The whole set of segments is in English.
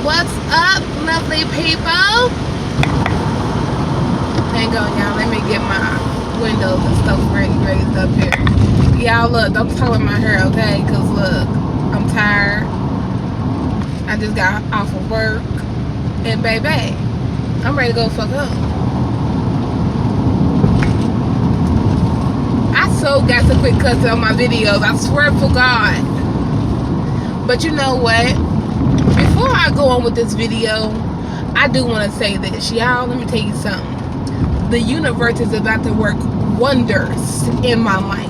What's up, lovely people? Hang on, y'all. Let me get my windows and stuff raised up here. Y'all, look, don't talk with my hair, okay? Because, look, I'm tired. I just got off of work. And, baby, I'm ready to go fuck up. I so got to quit cussing on my videos. I swear for God. But you know what? Before I go on with this video, I do want to say this. Y'all, let me tell you something. The universe is about to work wonders in my life.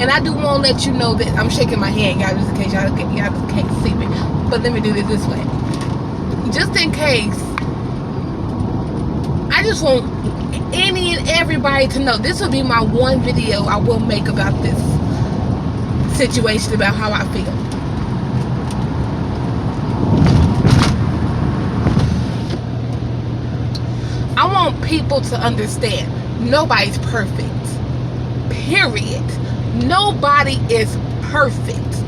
And I do want to let you know that I'm shaking my hand, y'all, just in case y'all just can't see me. But let me do this way. Just in case, I just want any and everybody to know this will be my one video I will make about this situation, about how I feel. I want people to understand nobody's perfect. Period. Nobody is perfect.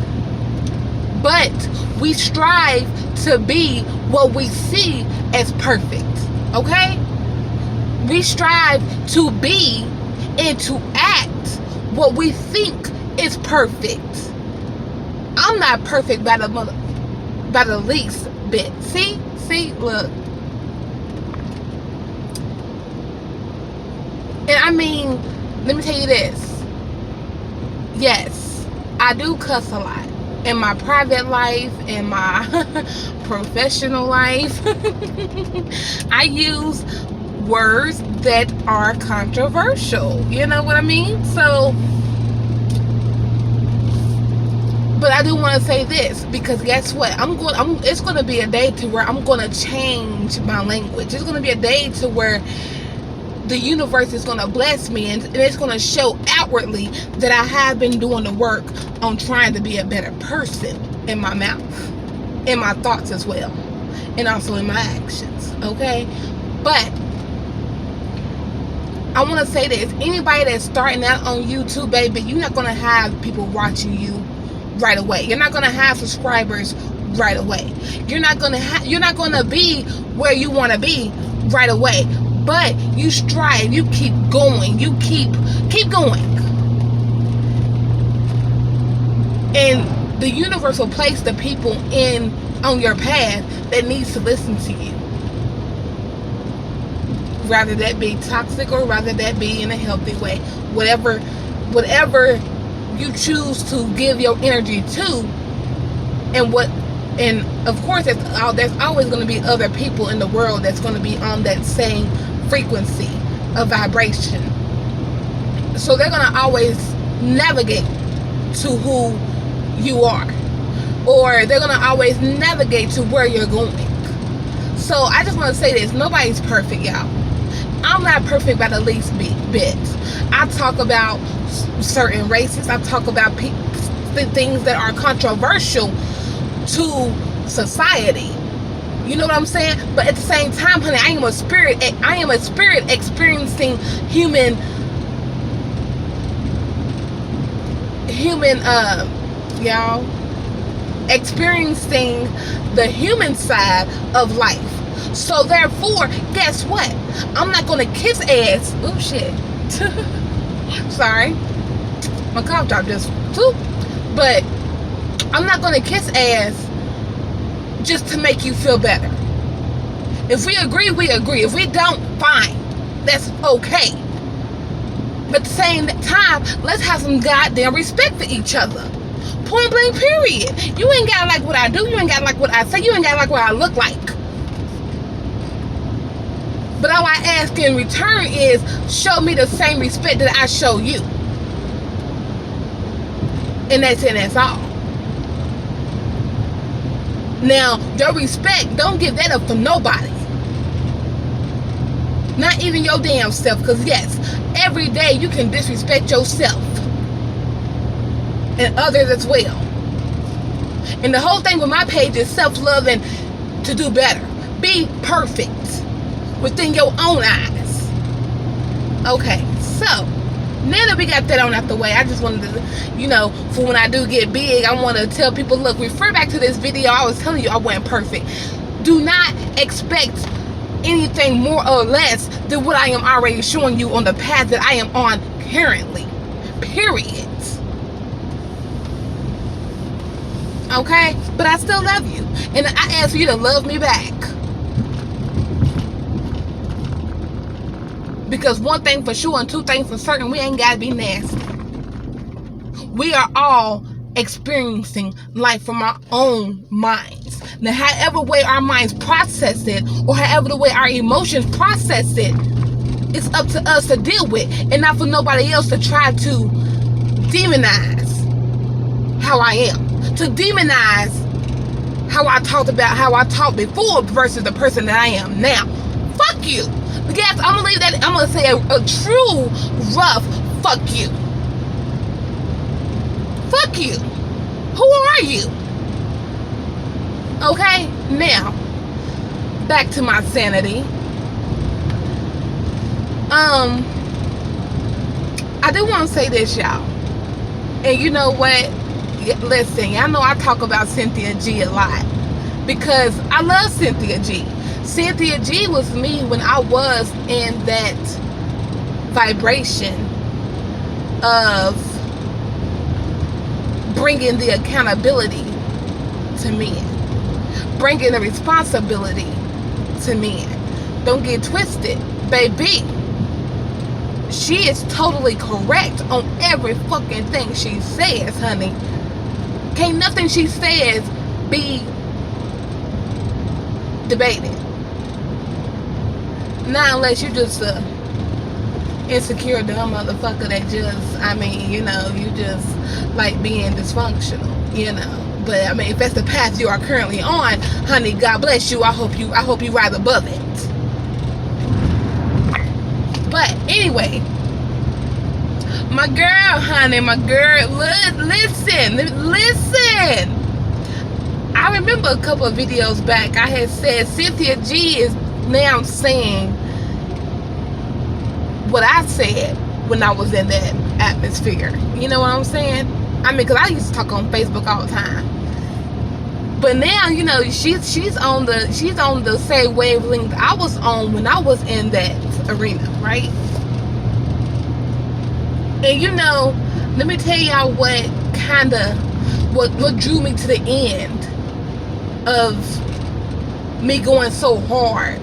But we strive to be what we see as perfect. Okay? We strive to be and to act what we think is perfect. I'm not perfect by the least bit. See, look. And I mean, let me tell you this. Yes, I do cuss a lot. In my private life, in my professional life, I use words that are controversial. You know what I mean? So, but I do want to say this, because guess what? It's going to be a day to where I'm going to change my language. It's going to be a day to where the universe is going to bless me, and it's going to show outwardly that I have been doing the work on trying to be a better person in my mouth, in my thoughts as well, and also in my actions, okay? But I want to say this. Anybody that's starting out on YouTube, baby, you're not going to have people watching you right away. You're not going to have subscribers right away. You're not going to be where you want to be right away. But you strive, you keep going, you keep going. And the universe will place the people on your path that needs to listen to you. Rather that be toxic or rather that be in a healthy way. Whatever you choose to give your energy to, and of course there's always going to be other people in the world that's going to be on that same frequency of vibration. So they're going to always navigate to who you are, or they're going to always navigate to where you're going. So I just want to say this. Nobody's perfect, y'all. I'm not perfect by the least bit. I talk about certain races. I talk about things that are controversial to society. You know what I'm saying? But at the same time, honey, I am a spirit experiencing human, y'all, experiencing the human side of life. So therefore, guess what? I'm not gonna kiss ass. Oh shit. Sorry. My cough dropped just too. But I'm not gonna kiss ass just to make you feel better. If we agree, we agree. If we don't, fine. That's okay. But at the same time, let's have some goddamn respect for each other. Point blank, period. You ain't gotta like what I do. You ain't gotta like what I say. You ain't gotta like what I look like. But all I ask in return is show me the same respect that I show you. And that's it, that's all. Now, your respect, don't give that up for nobody. Not even your damn self. Because yes, every day you can disrespect yourself and others as well. And the whole thing with my page is self-love and to do better. Be perfect within your own eyes. Okay, so now that we got that on out the way, I just wanted to, for when I do get big, I want to tell people, look, refer back to this video. I was telling you I wasn't perfect. Do not expect anything more or less than what I am already showing you on the path that I am on currently. Period. Okay? But I still love you. And I ask you to love me back. Because one thing for sure and two things for certain, we ain't gotta be nasty. We are all experiencing life from our own minds. Now, however way our minds process it, or however the way our emotions process it, it's up to us to deal with, and not for nobody else to try to demonize how I am, to demonize how I talked before versus the person that I am now. Fuck you. Yes, I'm gonna leave that. I'm gonna say a true rough fuck you. Fuck you. Who are you? Okay, now back to my sanity. I do want to say this, y'all. And you know what? Listen, y'all know I talk about Cynthia G a lot because I love Cynthia G. Cynthia G was me when I was in that vibration of bringing the accountability to men, bringing the responsibility to men. Don't get twisted, baby. She is totally correct on every fucking thing she says, honey. Can't nothing she says be debated. Not unless you just insecure dumb motherfucker that just, I mean, you know, you just like being dysfunctional, you know. But I mean, if that's the path you are currently on, honey, God bless you. I hope you rise above it. But anyway, my girl, honey, my girl, listen. I remember a couple of videos back, I had said Cynthia G is now saying what I said when I was in that atmosphere. You know what I'm saying? I mean, because I used to talk on Facebook all the time. But now, you know, she's on the same wavelength I was on when I was in that arena, right? And you know, let me tell y'all what drew me to the end of me going so hard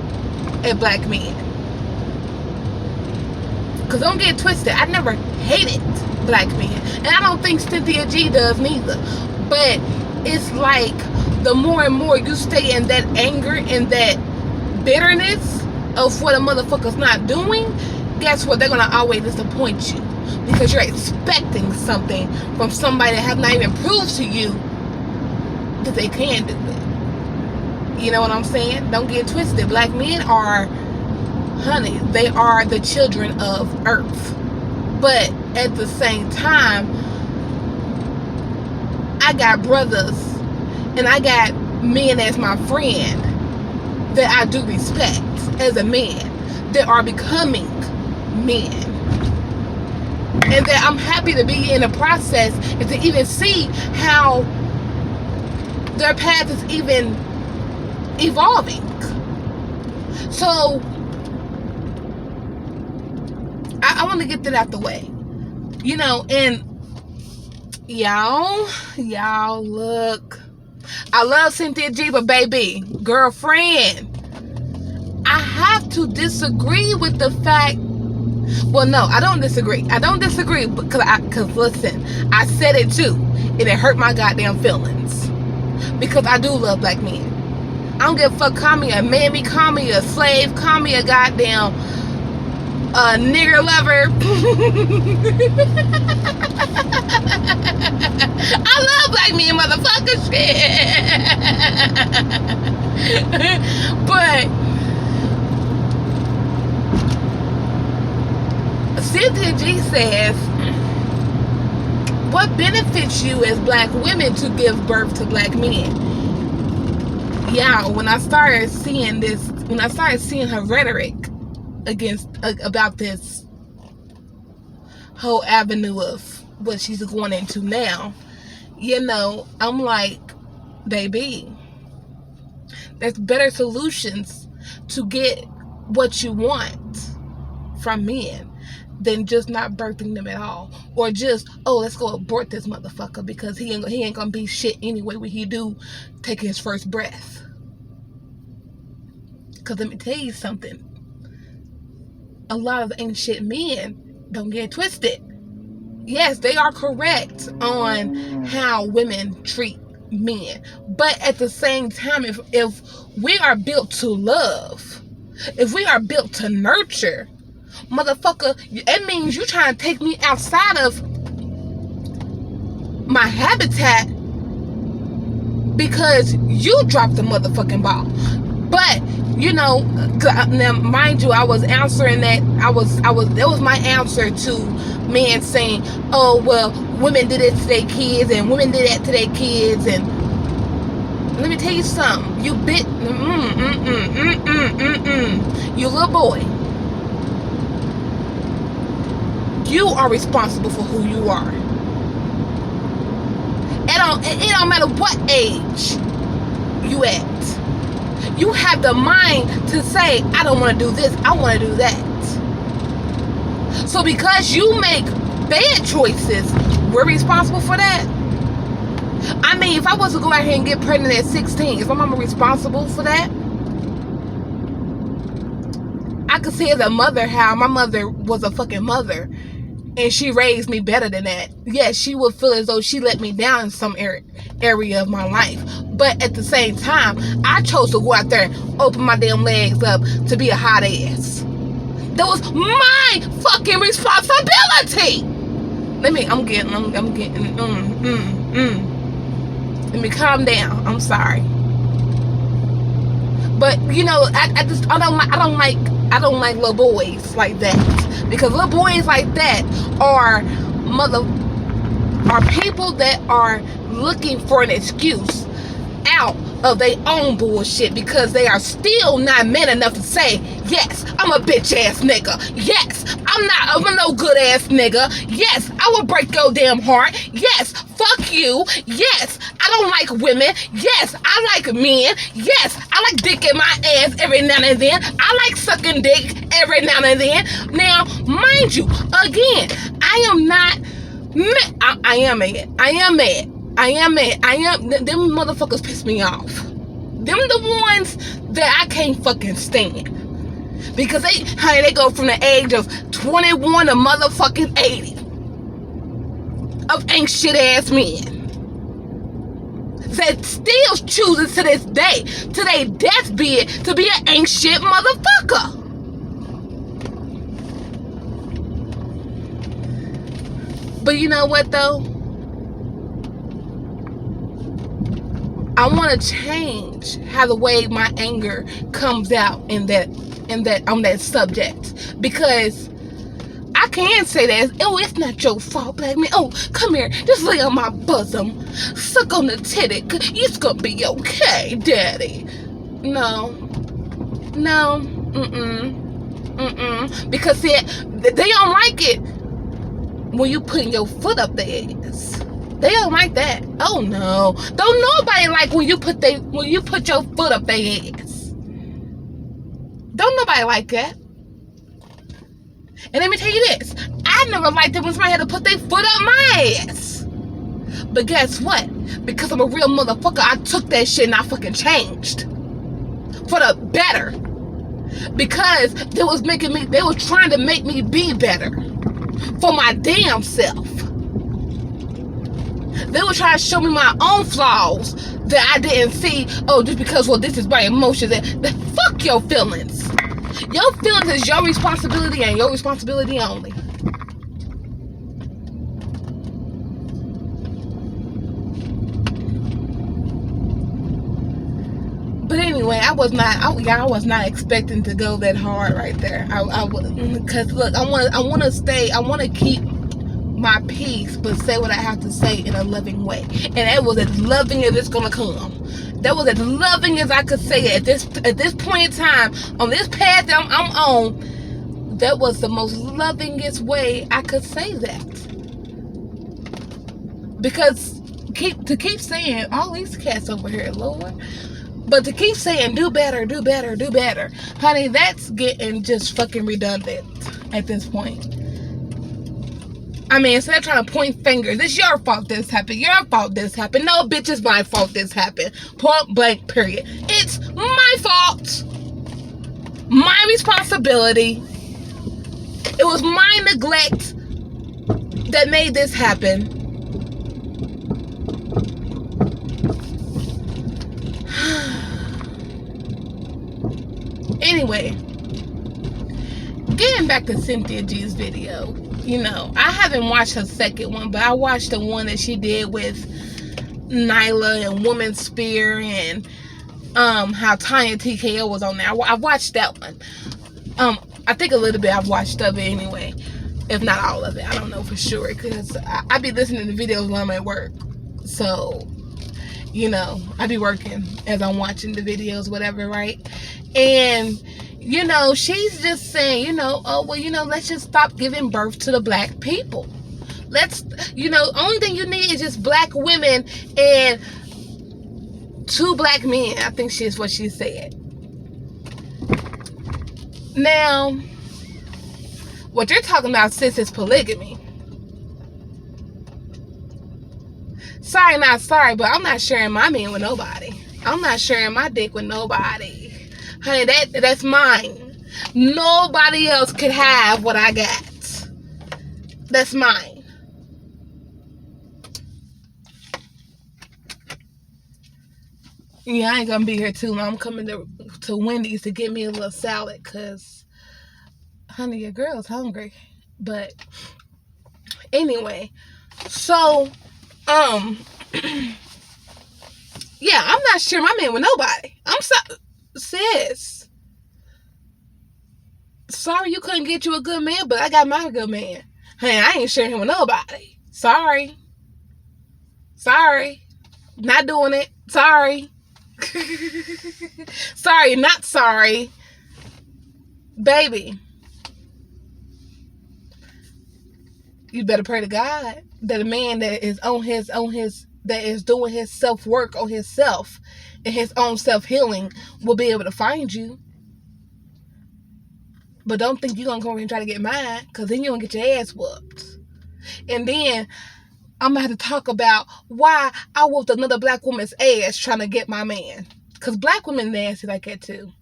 at black men. Because don't get twisted, I never hated black men, and I don't think Cynthia G does neither. But it's like the more and more you stay in that anger and that bitterness of what a motherfucker's not doing, guess what? They're gonna always disappoint you because you're expecting something from somebody that have not even proved to you that they can do it. You know what I'm saying? Don't get twisted. Black men are, honey, they are the children of earth. But at the same time, I got brothers and I got men as my friend that I do respect as a man, that are becoming men, and that I'm happy to be in the process and to even see how their path is even evolving. So I want to get that out the way, you know. And y'all look, I love Cynthia G, but baby, girlfriend, I have to disagree with the fact. Well, no, I don't disagree because listen, I said it too, and it hurt my goddamn feelings, because I do love black men. I don't give a fuck. Call me a mammy, call me a slave, call me a goddamn nigger lover. I love black men, motherfuckers. But Cynthia G says, what benefits you as black women to give birth to black men? Yeah, when I started seeing her rhetoric about this whole avenue of what she's going into now, you know, I'm like, baby, There's better solutions to get what you want from men than just not birthing them at all, or just, oh, let's go abort this motherfucker because he ain't gonna be shit anyway when he do take his first breath. Because let me tell you something, a lot of ain't shit men, don't get twisted. Yes, they are correct on how women treat men, but at the same time, if we are built to love, if we are built to nurture, motherfucker, it means you trying to take me outside of my habitat because you dropped the motherfucking ball. But you know, now mind you, I was answering that. That was my answer to men saying, oh well, women did it to their kids and women did that to their kids. And let me tell you something, you you little boy, you are responsible for who you are. It don't matter what age you at. You have the mind to say, I don't want to do this, I want to do that. So because you make bad choices, we're responsible for that. I mean, if I was to go out here and get pregnant at 16, is my mama responsible for that? I could say as a mother how my mother was a fucking mother and she raised me better than that. Yes, she would feel as though she let me down in some area of my life. But at the same time, I chose to go out there and open my damn legs up to be a hot ass. That was my fucking responsibility. Let me calm down. I'm sorry. But you know, I don't like little boys like that, because little boys like that are people that are looking for an excuse out of their own bullshit, because they are still not man enough to say, yes, I'm a bitch ass nigga. Yes, I'm a no good ass nigga. Yes, I will break your damn heart. Yes, fuck you. Yes, I don't like women. Yes, I like men. Yes, I like dick in my ass every now and then. I like sucking dick every now and then. Now, mind you, again, I am not mad. I am mad. Them motherfuckers piss me off. Them the ones that I can't fucking stand. Because they go from the age of 21 to motherfucking 80. Of ain't shit ass men. That still chooses to this day, to their deathbed, to be an ain't shit motherfucker. But you know what though? I want to change how the way my anger comes out on that subject, because I can say that, oh, it's not your fault, black man. Oh, come here, just lay on my bosom, suck on the titty, it's gonna be okay, daddy. No, because see, they don't like it when you putting your foot up their ass. They don't like that. Oh no. Don't nobody like when you put your foot up their ass. Don't nobody like that. And let me tell you this. I never liked it when somebody had to put their foot up my ass. But guess what? Because I'm a real motherfucker, I took that shit and I fucking changed. For the better. Because they was trying to make me be better. For my damn self. They were trying to show me my own flaws that I didn't see. Oh, just because, well, this is my emotions. Fuck your feelings. Your feelings is your responsibility and your responsibility only. But anyway, I was not expecting to go that hard right there. Because look, I want to keep my peace, but say what I have to say in a loving way. And that was as loving as it's gonna come. That was as loving as I could say it at this point in time, on this path that I'm on. That was the most lovingest way I could say that. Because keep saying all these cats over here, Lord. But to keep saying, do better, do better, do better, honey, that's getting just fucking redundant at this point. I mean, instead of trying to point fingers, it's your fault this happened, your fault this happened. No, bitch, it's my fault this happened. Point blank, period. It's my fault. My responsibility. It was my neglect that made this happen. Anyway, getting back to Cynthia G's video, you know, I haven't watched her second one, but I watched the one that she did with Nyla and Woman Spear, and how Tanya TKO was on there. I watched that one. I think a little bit I've watched of it anyway, if not all of it. I don't know for sure, because I be listening to videos when I'm at work. So, you know, I be working as I'm watching the videos, whatever, right? And, you know, she's just saying, you know, oh, well, you know, let's just stop giving birth to the black people. Let's, you know, only thing you need is just black women and 2 black men. I think she's what she said. Now, what you're talking about, sis, is polygamy. Sorry, not sorry, but I'm not sharing my man with nobody. I'm not sharing my dick with nobody. Honey, that's mine. Nobody else could have what I got. That's mine. Yeah, I ain't gonna be here too long. I'm coming to Wendy's to get me a little salad, because, honey, your girl's hungry. But anyway, so yeah, I'm not sharing my man with nobody. I'm sorry, sis. Sorry you couldn't get you a good man, but I got my good man. Hey, I ain't sharing him with nobody. Sorry. Not doing it. Sorry. Sorry, not sorry. Baby, you better pray to God that a man that is that is doing his self-work on himself and his own self-healing will be able to find you. But don't think you're gonna come over here and try to get mine, because then you're gonna get your ass whooped. And then I'm gonna have to talk about why I whooped another black woman's ass trying to get my man. Because black women nasty like that too.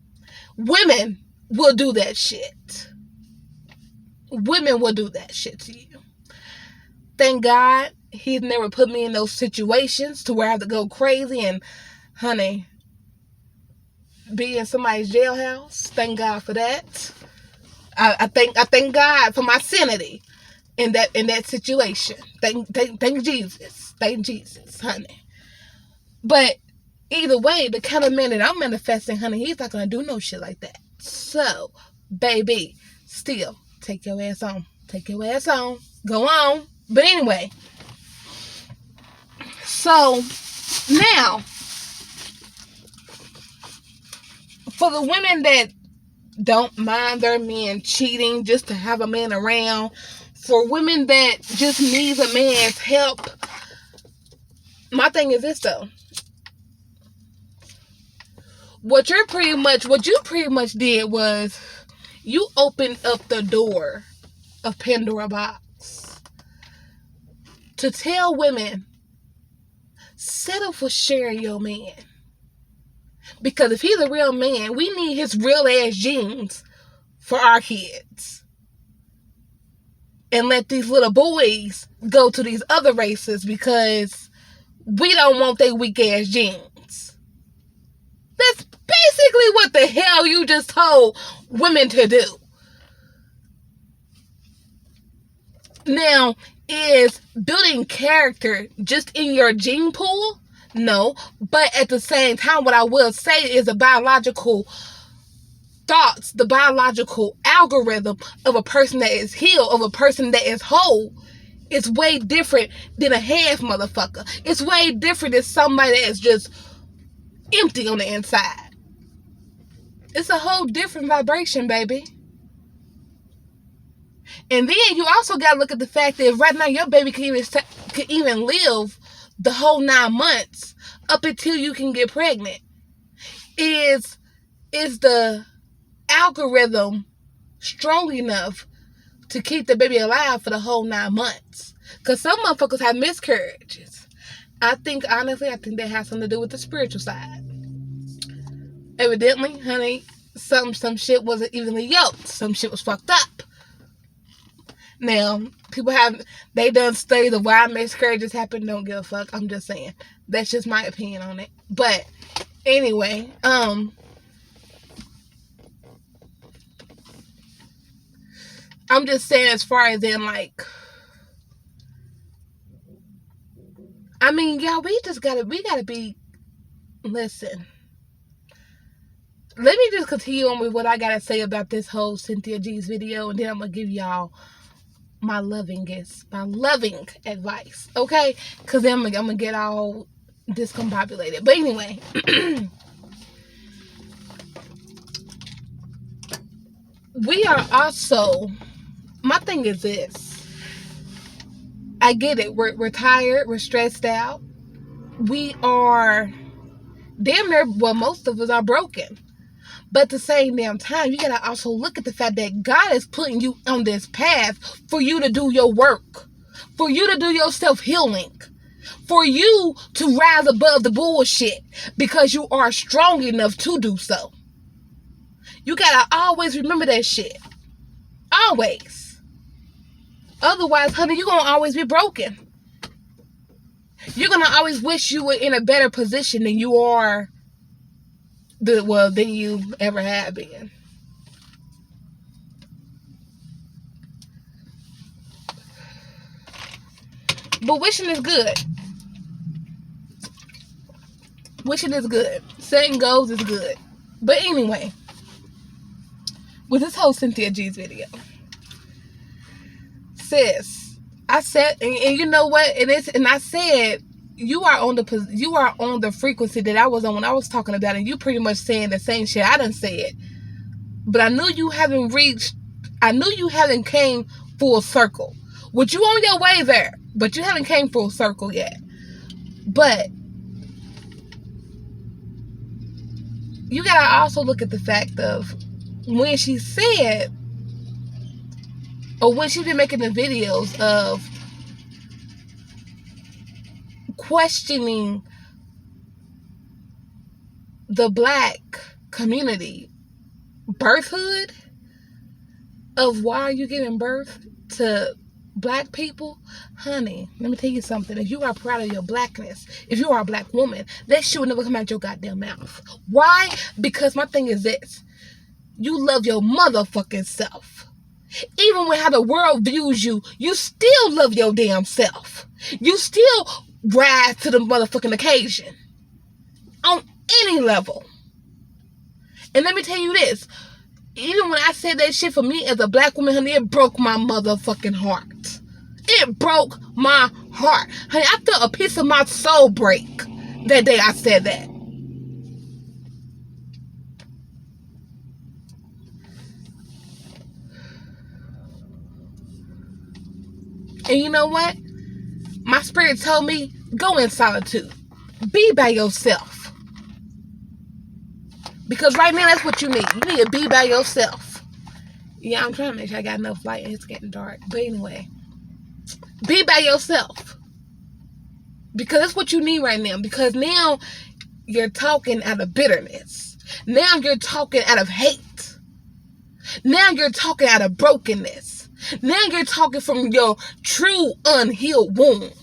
Women will do that shit. Women will do that shit to you. Thank God he's never put me in those situations to where I have to go crazy and, honey, be in somebody's jailhouse. Thank God for that. I thank God for my sanity in that situation. Thank Jesus. Thank Jesus, honey. But either way, the kind of man that I'm manifesting, honey, he's not gonna do no shit like that. So, baby, still take your ass on. Take your ass on. Go on. But anyway, so now for the women that don't mind their men cheating just to have a man around, for women that just need a man's help, my thing is this though. What you pretty much did was you opened up the door of Pandora box to tell women, settle for sharing your man. Because if he's a real man, we need his real ass genes for our kids. And let these little boys go to these other races because we don't want their weak ass genes. That's basically what the hell you just told women to do. Now, is building character just in your gene pool? No. But at the same time, what I will say is the biological thoughts, the biological algorithm of a person that is healed, of a person that is whole, is way different than a half motherfucker. It's way different than somebody that is just empty on the inside. It's a whole different vibration, baby. And then you also got to look at the fact that right now your baby can even live the whole 9 months up until you can get pregnant. is the algorithm strong enough to keep the baby alive for the whole 9 months? Because some motherfuckers have miscarriages. Honestly, I think that has something to do with the spiritual side. Evidently, honey, some shit wasn't evenly yoked. Some shit was fucked up. Now, they done studies of why miscarriages happen. Don't give a fuck. I'm just saying. That's just my opinion on it. But anyway, I'm just saying, as far as in, like, I mean, y'all, we gotta be, listen. Let me just continue on with what I gotta say about this whole Cynthia G's video, and then I'm gonna give y'all my loving advice, okay? Because then I'm gonna get all discombobulated. But anyway, we are also, my thing is this. I get it. We're tired. We're stressed out. We are damn near, well, most of us are broken. But at the same damn time, you gotta also look at the fact that God is putting you on this path for you to do your work, for you to do your self-healing, for you to rise above the bullshit, because you are strong enough to do so. You gotta always remember that shit. Always. Otherwise, honey, you're gonna always be broken. You're gonna always wish you were in a better position than you are, than you ever have been. But wishing is good. Wishing is good. Setting goals is good. But anyway, with this whole Cynthia G's video, sis, I said, and you know what? And I said, you are on the frequency that I was on when I was talking about it, and you pretty much saying the same shit I done said. But I knew you haven't came full circle. Which you on your way there, but you haven't came full circle yet. But you gotta also look at the fact of when she said, or when she's been making the videos of questioning the black community birthhood, of why are you giving birth to black people? Honey, let me tell you something. If you are proud of your blackness, if you are a black woman, that shit will never come out your goddamn mouth. Why? Because my thing is this. You love your motherfucking self. Even with how the world views you, you still love your damn self. You still rise to the motherfucking occasion. On any level. And let me tell you this. Even when I said that shit, for me as a black woman, honey, it broke my motherfucking heart. It broke my heart. Honey, I felt a piece of my soul break that day I said that. And you know what? My spirit told me, go in solitude. Be by yourself. Because right now, that's what you need. You need to be by yourself. Yeah, I'm trying to make sure I got enough light and it's getting dark. But anyway, be by yourself. Because that's what you need right now. Because now you're talking out of bitterness. Now you're talking out of hate. Now you're talking out of brokenness. Now you're talking from your true unhealed wounds.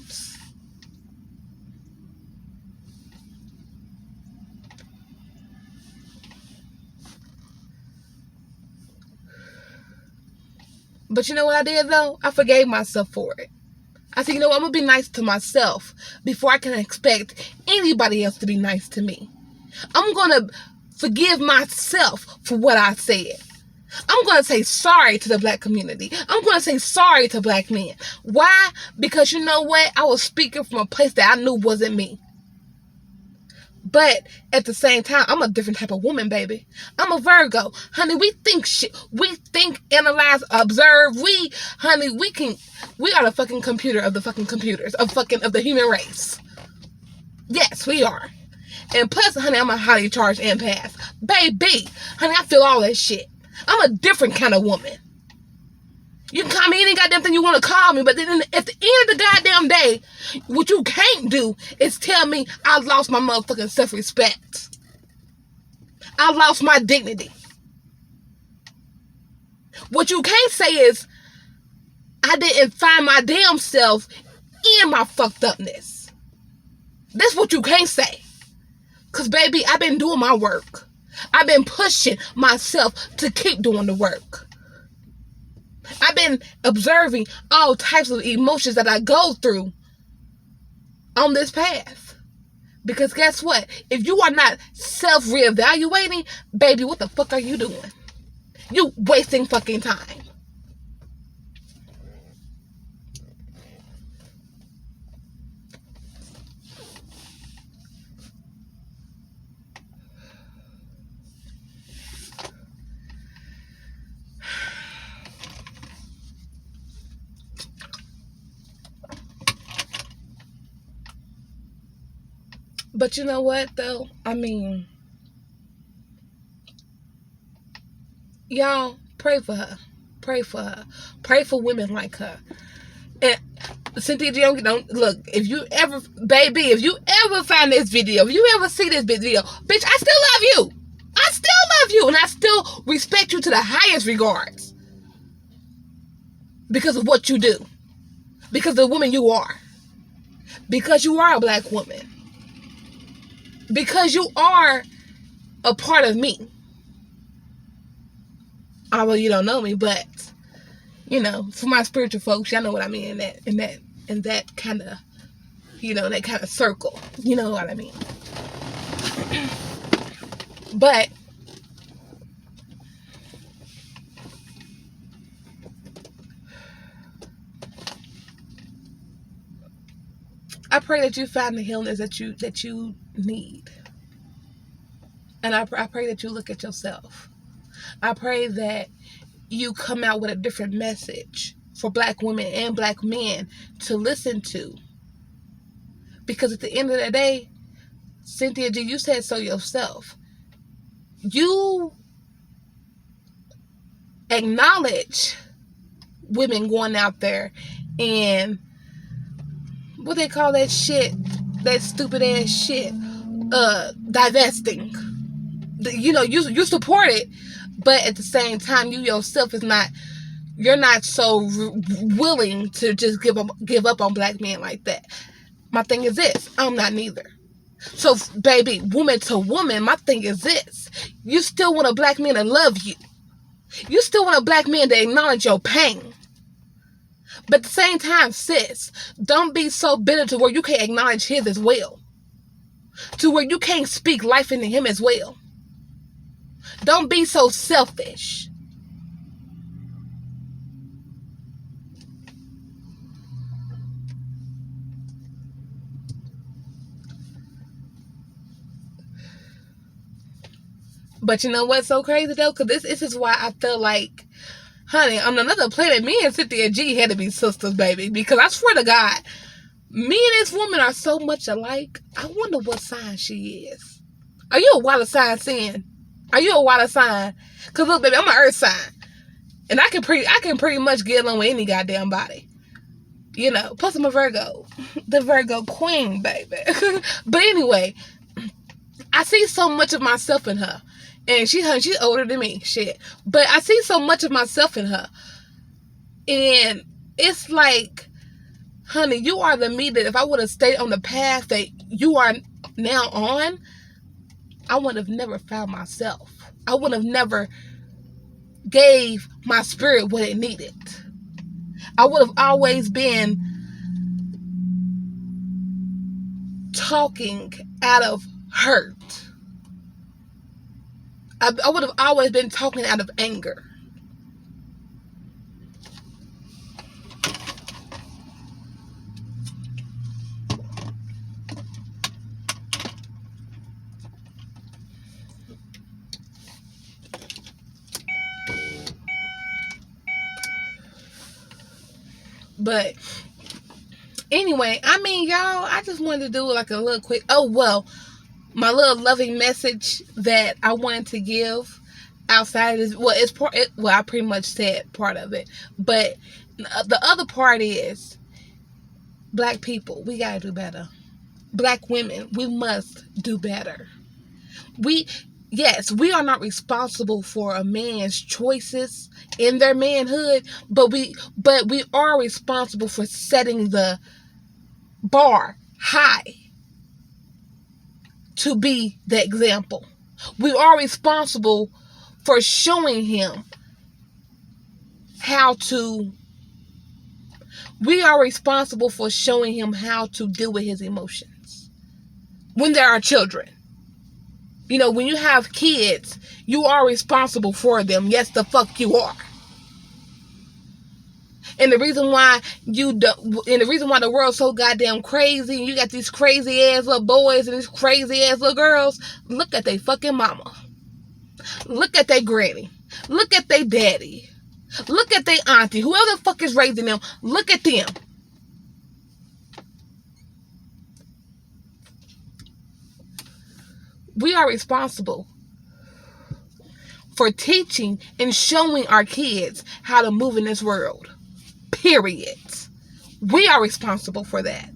But you know what I did though? I forgave myself for it. I said, you know what? I'm going to be nice to myself before I can expect anybody else to be nice to me. I'm going to forgive myself for what I said. I'm going to say sorry to the black community. I'm going to say sorry to black men. Why? Because you know what? I was speaking from a place that I knew wasn't me. But at the same time, I'm a different type of woman, baby. I'm a Virgo. Honey, we think shit. We think, analyze, observe. We are the fucking computer of the fucking computers, of the human race. Yes, we are. And plus, honey, I'm a highly charged empath. Baby, honey, I feel all that shit. I'm a different kind of woman. You can call me any goddamn thing you want to call me, but then at the end of the goddamn day, what you can't do is tell me I lost my motherfucking self-respect. I lost my dignity. What you can't say is I didn't find my damn self in my fucked upness. That's what you can't say. Because, baby, I've been doing my work. I've been pushing myself to keep doing the work. I've been observing all types of emotions that I go through on this path. Because guess what? If you are not self-reevaluating, baby, what the fuck are you doing? You wasting fucking time. But you know what, though? I mean, y'all, pray for her. Pray for her. Pray for women like her. And Cynthia G, don't look, if you ever, baby, if you ever find this video, if you ever see this video, bitch, I still love you. I still love you. And I still respect you to the highest regards. Because of what you do. Because of the woman you are. Because you are a black woman. Because you are a part of me. Although you don't know me, but you know, for my spiritual folks, y'all know what I mean in that kind of, you know, that kind of circle. You know what I mean. But I pray that you find the healness that you need. And I pray that you look at yourself. I pray that you come out with a different message for black women and black men to listen to. Because at the end of the day, Cynthia G, you said so yourself. You acknowledge women going out there and what they call that shit, that stupid ass shit, divesting. You know, you support it, but at the same time, you yourself you're not so willing to just give up on black men like that. My thing is this, I'm not neither. So, baby, woman to woman, my thing is this, you still want a black man to love you. You still want a black man to acknowledge your pain. But at the same time, sis, don't be so bitter to where you can't acknowledge his as well. To where you can't speak life into him as well. Don't be so selfish. But you know what's so crazy though? Because this is why I feel like, honey, on another planet, me and Cynthia G had to be sisters, baby. Because I swear to God, me and this woman are so much alike. I wonder what sign she is. Are you a water sign, Sin? Are you a water sign? Because look, baby, I'm an earth sign. And I can pretty much get along with any goddamn body. You know, plus I'm a Virgo. The Virgo queen, baby. But anyway, I see so much of myself in her. And she's older than me, shit. But I see so much of myself in her. And it's like, honey, you are the me that if I would have stayed on the path that you are now on, I would have never found myself. I would have never gave my spirit what it needed. I would have always been talking out of hurt. I would have always been talking out of anger. But anyway, I mean, y'all, I just wanted to do like a little quick. Oh, well, my little loving message that I wanted to give outside of this, well, I pretty much said part of it, but the other part is, Black people, we gotta do better. Black women, we must do better. Yes, we are not responsible for a man's choices in their manhood, but we are responsible for setting the bar high to be the example. We are responsible for showing him how to deal with his emotions when there are children. You know, when you have kids, you are responsible for them. Yes, the fuck you are. And the reason why the world's so goddamn crazy, and you got these crazy ass little boys and these crazy ass little girls, look at their fucking mama. Look at their granny. Look at their daddy. Look at their auntie. Whoever the fuck is raising them, look at them. We are responsible for teaching and showing our kids how to move in this world. Period. We are responsible for that.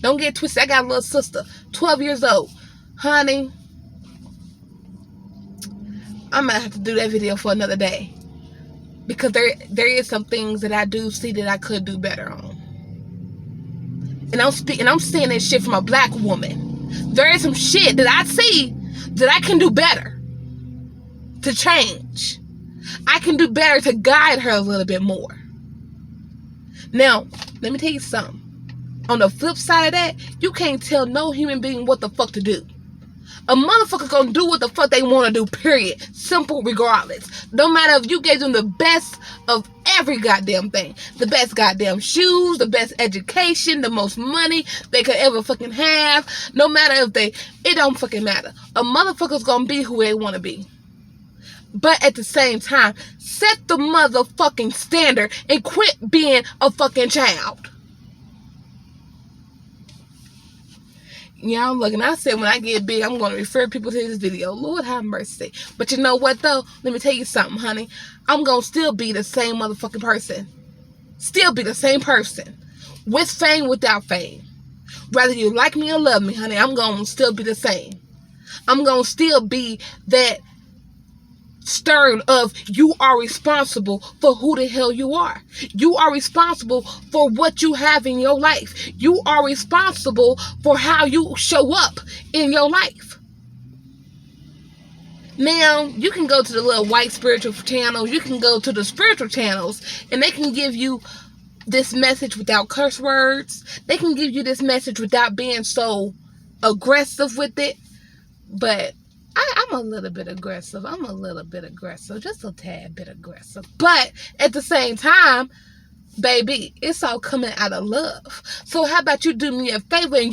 Don't get twisted. I got a little sister, 12 years old. Honey, I'm going to have to do that video for another day. Because there is some things that I do see that I could do better on. And I'm saying that shit from a Black woman. There is some shit that I see that I can do better to change. I can do better to guide her a little bit more. Now, let me tell you something. On the flip side of that, you can't tell no human being what the fuck to do. A motherfucker gonna do what the fuck they want to do, period. Simple regardless. No matter if you gave them the best of every goddamn thing. The best goddamn shoes, the best education, the most money they could ever fucking have. No matter it don't fucking matter. A motherfucker's gonna be who they want to be. But at the same time, set the motherfucking standard and quit being a fucking child. Yeah, I'm looking. I said when I get big, I'm going to refer people to this video. Lord have mercy. But you know what, though? Let me tell you something, honey. I'm going to still be the same motherfucking person. Still be the same person. With fame, without fame. Whether you like me or love me, honey, I'm going to still be the same. I'm going to still be that stern of you are responsible for who the hell you are. You are responsible for what you have in your life. You are responsible for how you show up in your life. Now, you can go to the little white spiritual channels, you can go to the spiritual channels, and they can give you this message without curse words. They can give you this message without being so aggressive with it. But I'm a little bit aggressive. Just a tad bit aggressive. But at the same time, baby, it's all coming out of love. So how about you do me a favor and